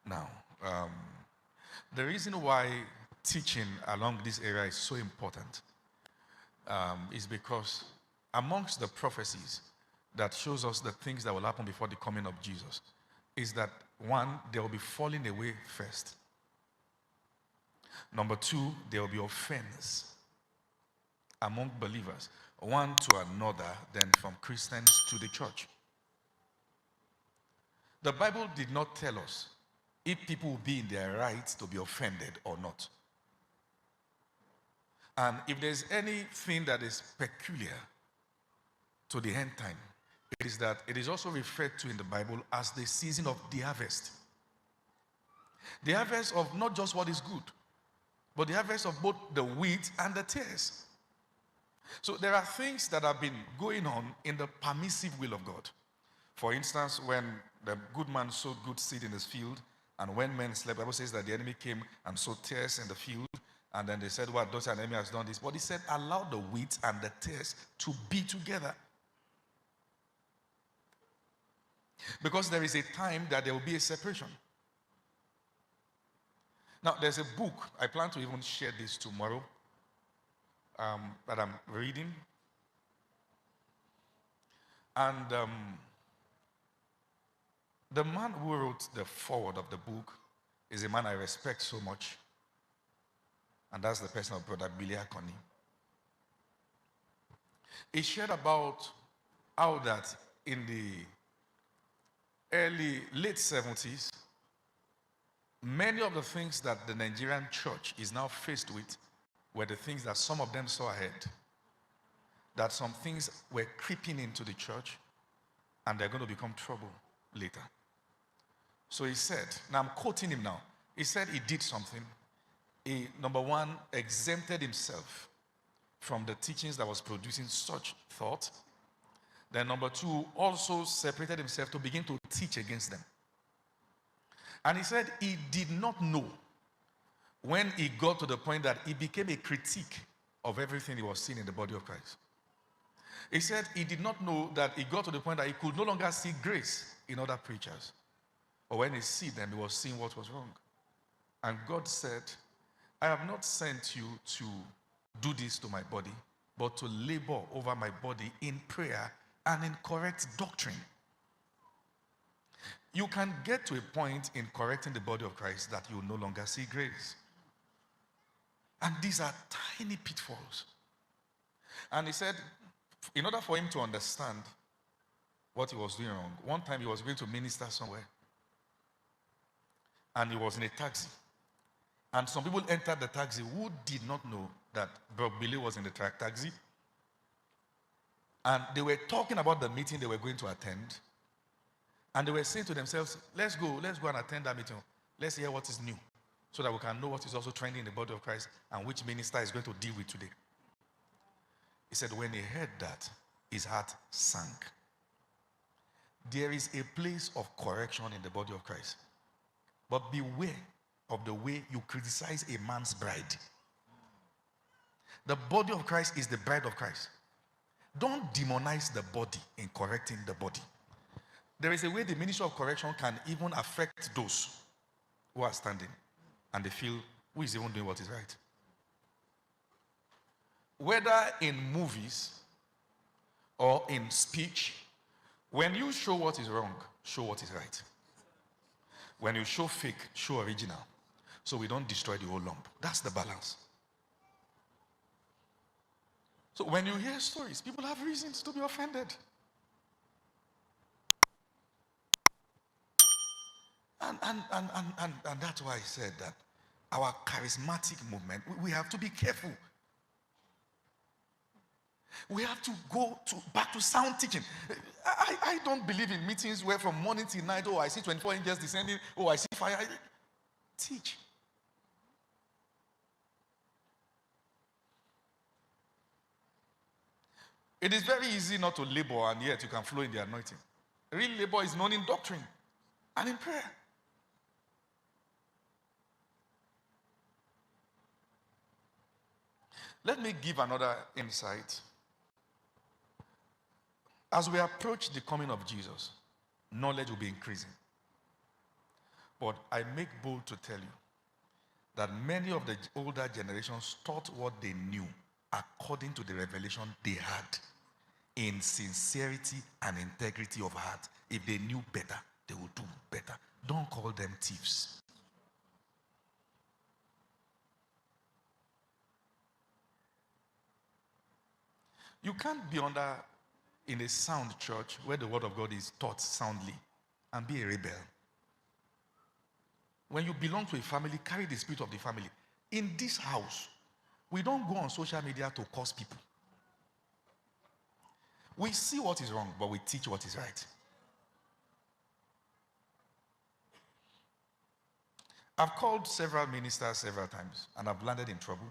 Now, um, the reason why teaching along this area is so important is because amongst the prophecies that shows us the things that will happen before the coming of Jesus is that one, there will be falling away first. Number two, there will be offense among believers, one to another, then from Christians to the church. The Bible did not tell us if people will be in their rights to be offended or not. And if there's anything that is peculiar to the end time, it is that it is also referred to in the Bible as the season of the harvest. The harvest of not just what is good, but the harvest of both the wheat and the tares. So there are things that have been going on in the permissive will of God. For instance, when the good man sowed good seed in his field, and when men slept, the Bible says that the enemy came and sowed tares in the field, and then they said, "What? Those enemy has done this." But he said, "Allow the wheat and the tares to be together." Because there is a time that there will be a separation. Now, there's a book, I plan to even share this tomorrow, that I'm reading. And the man who wrote the foreword of the book is a man I respect so much. And that's the person of Brother Billy Akoni. He shared about how that in the late 70s, many of the things that the Nigerian church is now faced with were the things that some of them saw ahead. That some things were creeping into the church and they're going to become trouble later. So he said, now I'm quoting him now. He said he did something. He, number one, exempted himself from the teachings that was producing such thought. Then number two, also separated himself to begin to teach against them. And he said he did not know when he got to the point that he became a critique of everything he was seeing in the body of Christ. He said he did not know that he got to the point that he could no longer see grace in other preachers. Or when he see them, he was seeing what was wrong. And God said, "I have not sent you to do this to my body, but to labor over my body in prayer and in correct doctrine." You can get to a point in correcting the body of Christ that you no longer see grace. And these are tiny pitfalls. And he said, in order for him to understand what he was doing wrong, one time he was going to minister somewhere. And he was in a taxi. And some people entered the taxi who did not know that Bro Billy was in the taxi. And they were talking about the meeting they were going to attend. And they were saying to themselves, let's go and attend that meeting. Let's hear what is new, so that we can know what is also trending in the body of Christ and which minister is going to deal with today. He said when he heard that, his heart sank. There is a place of correction in the body of Christ. But beware of the way you criticize a man's bride. The body of Christ is the bride of Christ. Don't demonize the body in correcting the body. There is a way the ministry of correction can even affect those who are standing and they feel, who is even doing what is right? Whether in movies or in speech, when you show what is wrong, show what is right. When you show fake, show original. So we don't destroy the whole lump. That's the balance. So when you hear stories, people have reasons to be offended. And that's why I said that our charismatic movement, we have to be careful. We have to go back to sound teaching. I don't believe in meetings where from morning till night, oh, I see 24 angels descending, oh, I see fire. Teach. It is very easy not to labor, and yet you can flow in the anointing. Real labor is known in doctrine and in prayer. Let me give another insight. As we approach the coming of Jesus, knowledge will be increasing. But I make bold to tell you that many of the older generations taught what they knew according to the revelation they had in sincerity and integrity of heart. If they knew better, they would do better. Don't call them thieves. You can't be in a sound church where the word of God is taught soundly and be a rebel. When you belong to a family, carry the spirit of the family. In this house, we don't go on social media to curse people. We see what is wrong, but we teach what is right. I've called several ministers several times, and I've landed in trouble.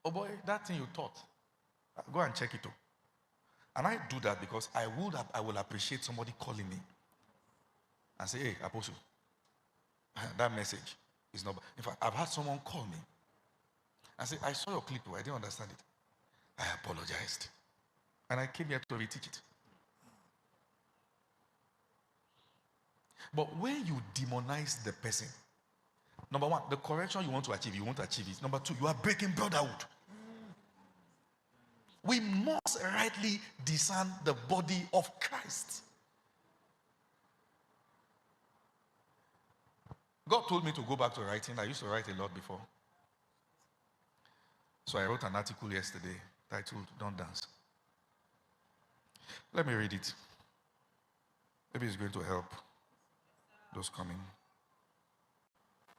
Oh boy, that thing you taught, go and check it out. And I do that because I will appreciate somebody calling me and say, hey, Apostle, that message is not. In fact, I've had someone call me and say, I saw your clip, I didn't understand it. I apologized. And I came here to reteach it. But when you demonize the person, number one, the correction you want to achieve, you won't achieve it. Number two, you are breaking brotherhood. We must rightly discern the body of Christ. God told me to go back to writing. I used to write a lot before. So I wrote an article yesterday titled, Don't Dance. Let me read it. Maybe it's going to help those coming.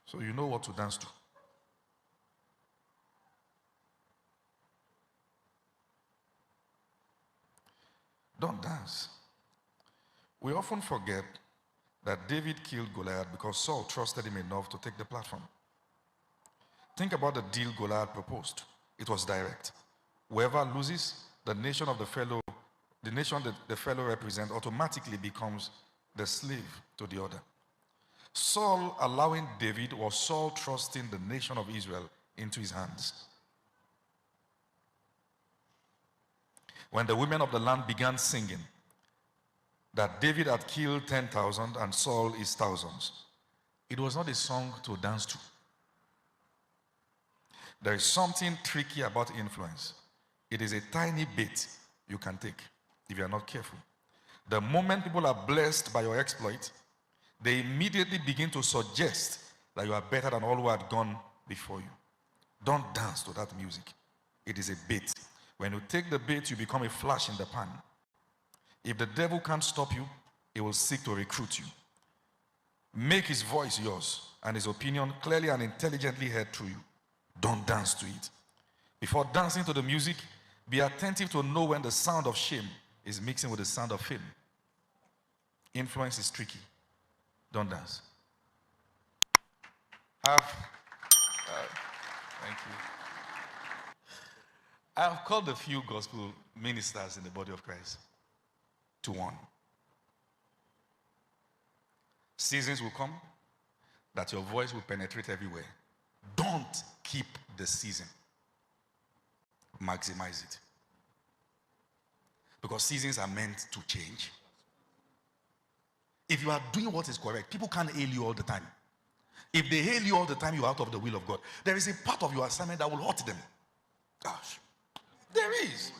So you know what to dance to. Don't dance. We often forget that David killed Goliath because Saul trusted him enough to take the platform. Think about the deal Goliath proposed. It was direct. Whoever loses, the nation that the fellow represents automatically becomes the slave to the other. Saul allowing David was Saul trusting the nation of Israel into his hands. When the women of the land began singing that David had killed 10,000 and Saul is thousands, it was not a song to dance to. There is something tricky about influence. It is a tiny bit you can take if you are not careful. The moment people are blessed by your exploit, they immediately begin to suggest that you are better than all who had gone before you. Don't dance to that music. It is a bait. When you take the bait, you become a flash in the pan. If the devil can't stop you, he will seek to recruit you. Make his voice yours and his opinion clearly and intelligently heard through you. Don't dance to it. Before dancing to the music, be attentive to know when the sound of shame is mixing with the sound of fame. Influence is tricky. Don't dance. Thank you. I have called a few gospel ministers in the body of Christ to one. Seasons will come that your voice will penetrate everywhere. Don't keep the season. Maximize it. Because seasons are meant to change. If you are doing what is correct, people can't hail you all the time. If they hail you all the time, you're out of the will of God. There is a part of your assignment that will hurt them. Gosh. There is.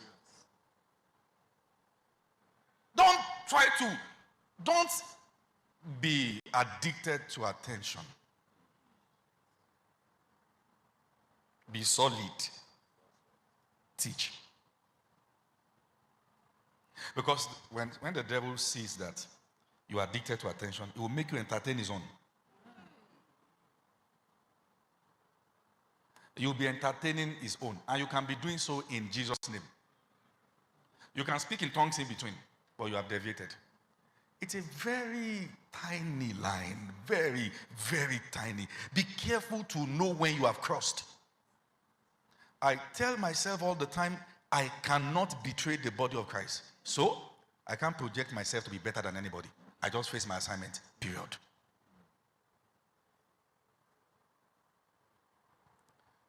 Don't be addicted to attention. Be solid. Teach. Because when the devil sees that you are addicted to attention, it will make you entertain his own. You'll be entertaining his own. And you can be doing so in Jesus' name. You can speak in tongues in between, but you have deviated. It's a very tiny line. Very, very tiny. Be careful to know when you have crossed. I tell myself all the time, I cannot betray the body of Christ. So, I can't project myself to be better than anybody. I just face my assignment, period.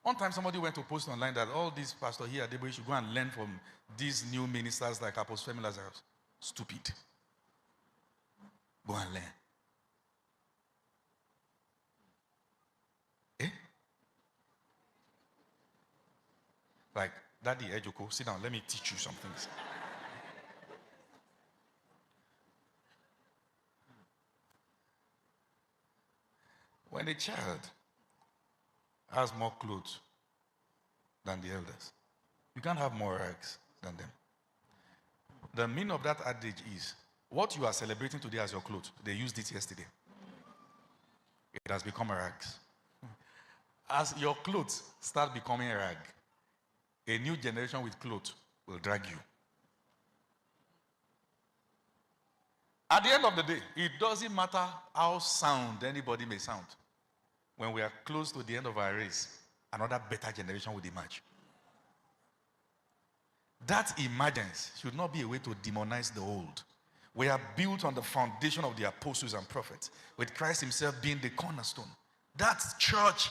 One time somebody went to post online that all these pastors here, they should go and learn from these new ministers like Apostle Femi Lazarus. Stupid. Go and learn. Like, Daddy, Ejoko, sit down, let me teach you some things. When a child has more clothes than the elders, you can't have more rags than them. The meaning of that adage is, what you are celebrating today as your clothes, they used it yesterday. It has become a rags. As your clothes start becoming a rag, a new generation with clothes will drag you. At the end of the day, it doesn't matter how sound anybody may sound. When we are close to the end of our race, another better generation will emerge. That emergence should not be a way to demonize the old. We are built on the foundation of the apostles and prophets, with Christ himself being the cornerstone. That's church.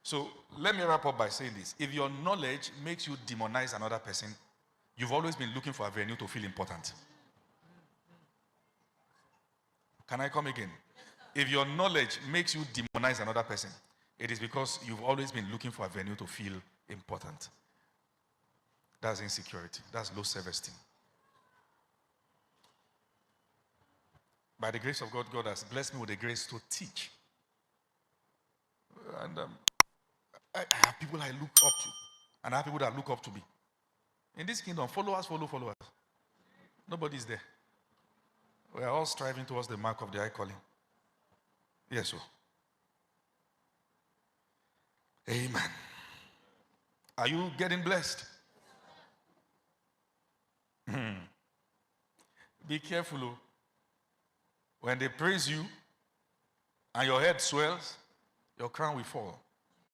So let me wrap up by saying this. If your knowledge makes you demonize another person, you've always been looking for a venue to feel important. Can I come again? If your knowledge makes you demonize another person, it is because you've always been looking for a venue to feel important. That's insecurity. That's low self-esteem. By the grace of God, God has blessed me with the grace to teach. And I have people I look up to. And I have people that look up to me. In this kingdom, followers follow followers. Nobody's there. We are all striving towards the mark of the high calling. Yes, sir. Amen. Are you getting blessed? Be careful. Oh. When they praise you and your head swells, your crown will fall.